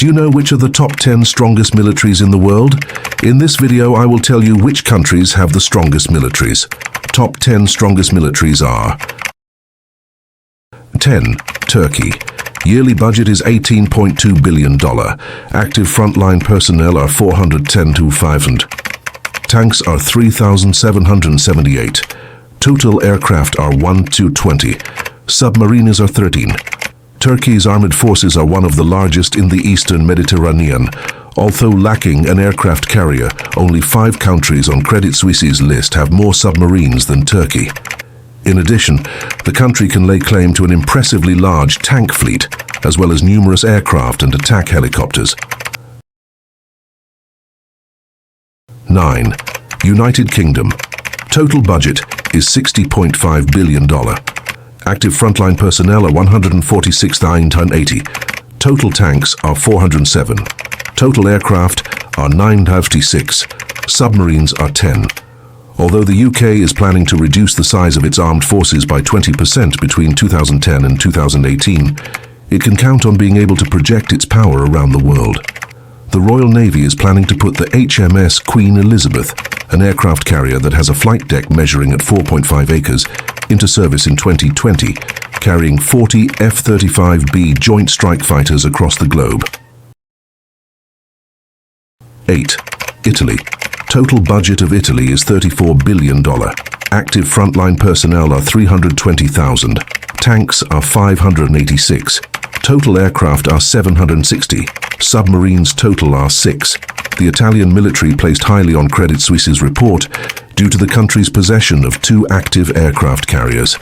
Do you know which are the top 10 strongest militaries in the world? In this video, I will tell you which countries have the strongest militaries. Top 10 strongest militaries are: 10. Turkey. Yearly budget is $18.2 billion. Active frontline personnel are 410 to 500. Tanks are 3,778. Total aircraft are 1 to 20. Submarines are 13. Turkey's armed forces are one of the largest in the Eastern Mediterranean. Although lacking an aircraft carrier, only 5 countries on Credit Suisse's list have more submarines than Turkey. In addition, the country can lay claim to an impressively large tank fleet, as well as numerous aircraft and attack helicopters. 9. United Kingdom. Total budget is $60.5 billion. Active frontline personnel are 146,980. Total tanks are 407. Total aircraft are 956. Submarines are 10. Although the UK is planning to reduce the size of its armed forces by 20% between 2010 and 2018, it can count on being able to project its power around the world. The Royal Navy is planning to put the HMS Queen Elizabeth, an aircraft carrier that has a flight deck measuring at 4.5 acres, into service in 2020, carrying 40 F-35B Joint Strike Fighters across the globe. 8. Italy. Total budget of Italy is $34 billion. Active frontline personnel are 320,000. Tanks are 586. Total aircraft are 760. Submarines total are 6. The Italian military placed highly on Credit Suisse's report due to the country's possession of 2 active aircraft carriers.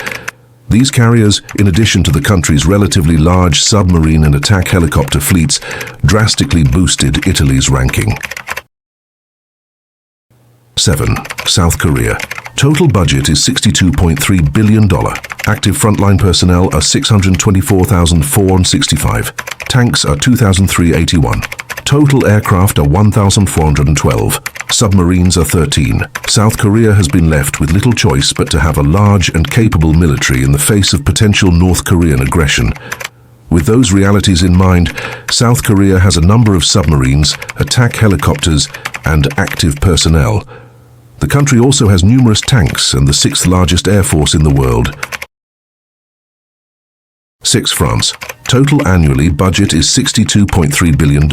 These carriers, in addition to the country's relatively large submarine and attack helicopter fleets, drastically boosted Italy's ranking. 7. South Korea. Total budget is $62.3 billion. Active frontline personnel are 624,465. Tanks are 2,381. Total aircraft are 1,412. Submarines are 13. South Korea has been left with little choice but to have a large and capable military in the face of potential North Korean aggression. With those realities in mind, South Korea has a number of submarines, attack helicopters, and active personnel. The country also has numerous tanks and the 6th largest air force in the world. 6. France. Total annually budget is $62.3 billion.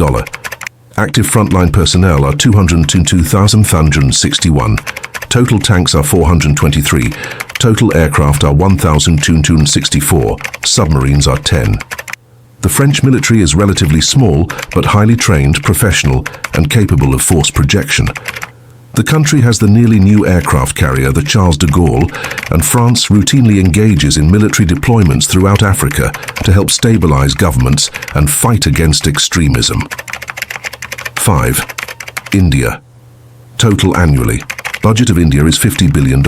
Active frontline personnel are 202,561. Total tanks are 423. Total aircraft are 1,264. Submarines are 10. The French military is relatively small but highly trained, professional, and capable of force projection. The country has the nearly new aircraft carrier, the Charles de Gaulle, and France routinely engages in military deployments throughout Africa to help stabilize governments and fight against extremism. 5. India. Total annually. Budget of India is $50 billion.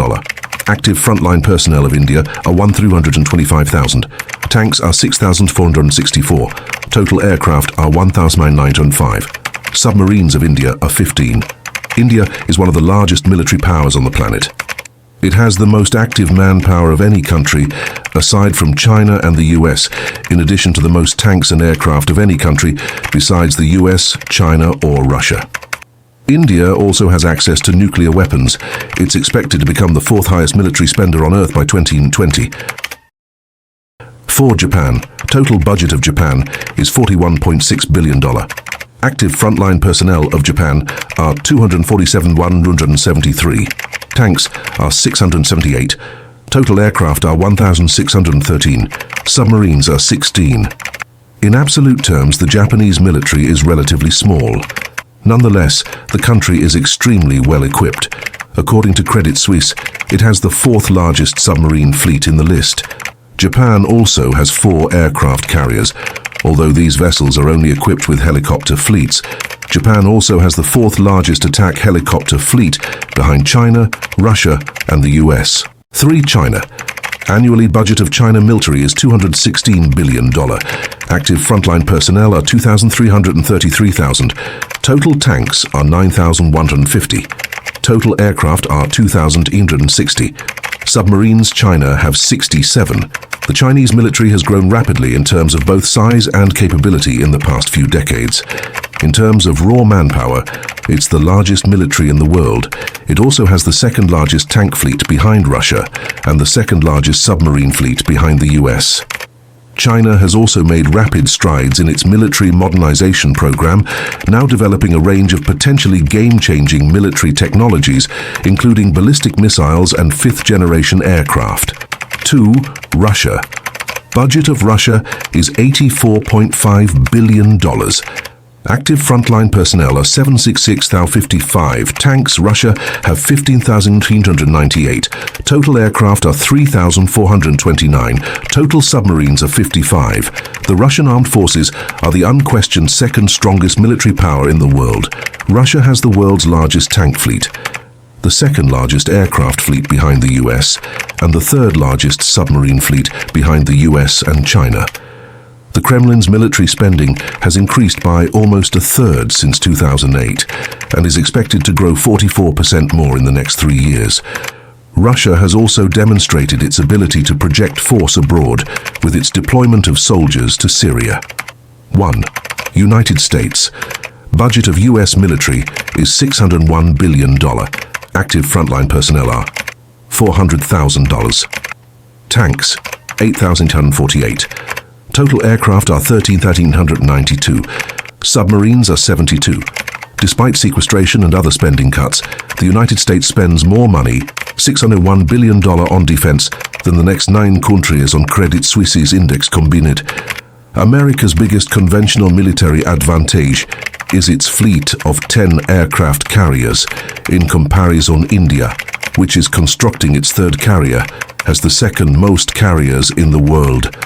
Active frontline personnel of India are 1,325,000. Tanks are 6,464. Total aircraft are 1,905. Submarines of India are 15. India is one of the largest military powers on the planet. It has the most active manpower of any country, aside from China and the US, in addition to the most tanks and aircraft of any country besides the US, China, or Russia. India also has access to nuclear weapons. It's expected to become the 4th highest military spender on Earth by 2020. 4. Japan. Total budget of Japan is $41.6 billion. Active frontline personnel of Japan are 247,173. Tanks are 678. Total aircraft are 1,613. Submarines are 16. In absolute terms, the Japanese military is relatively small. Nonetheless, the country is extremely well equipped. According to Credit Suisse, it has the 4th largest submarine fleet in the list. Japan also has 4 aircraft carriers. Although these vessels are only equipped with helicopter fleets, Japan also has the 4th largest attack helicopter fleet behind China, Russia, and the US. 3. China. Annually budget of China military is $216 billion. Active frontline personnel are 2,333,000. Total tanks are 9,150. Total aircraft are 2,860. Submarines China have 67. The Chinese military has grown rapidly in terms of both size and capability in the past few decades. In terms of raw manpower, it's the largest military in the world. It also has the second largest tank fleet behind Russia and the second largest submarine fleet behind the US. China has also made rapid strides in its military modernization program, now developing a range of potentially game-changing military technologies, including ballistic missiles and fifth-generation aircraft. 2. Russia. Budget of Russia is $84.5 billion. Active frontline personnel are 766,055. Tanks, Russia have 15,398. Total aircraft are 3,429. Total submarines are 55. The Russian armed forces are the unquestioned second strongest military power in the world. Russia has the world's largest tank fleet, the second largest aircraft fleet behind the US, and the third largest submarine fleet behind the US and China. The Kremlin's military spending has increased by almost a third since 2008 and is expected to grow 44% more in the next 3 years. Russia has also demonstrated its ability to project force abroad with its deployment of soldiers to Syria. 1. United States. Budget of US military is $601 billion. Active frontline personnel are $400,000. Tanks, 8,848. Total aircraft are 13,392. Submarines are 72. Despite sequestration and other spending cuts, the United States spends more money, $601 billion on defense, than the next 9 countries on Credit Suisse's index combined. America's biggest conventional military advantage is its fleet of 10 aircraft carriers. In comparison, India, which is constructing its third carrier, has the second most carriers in the world.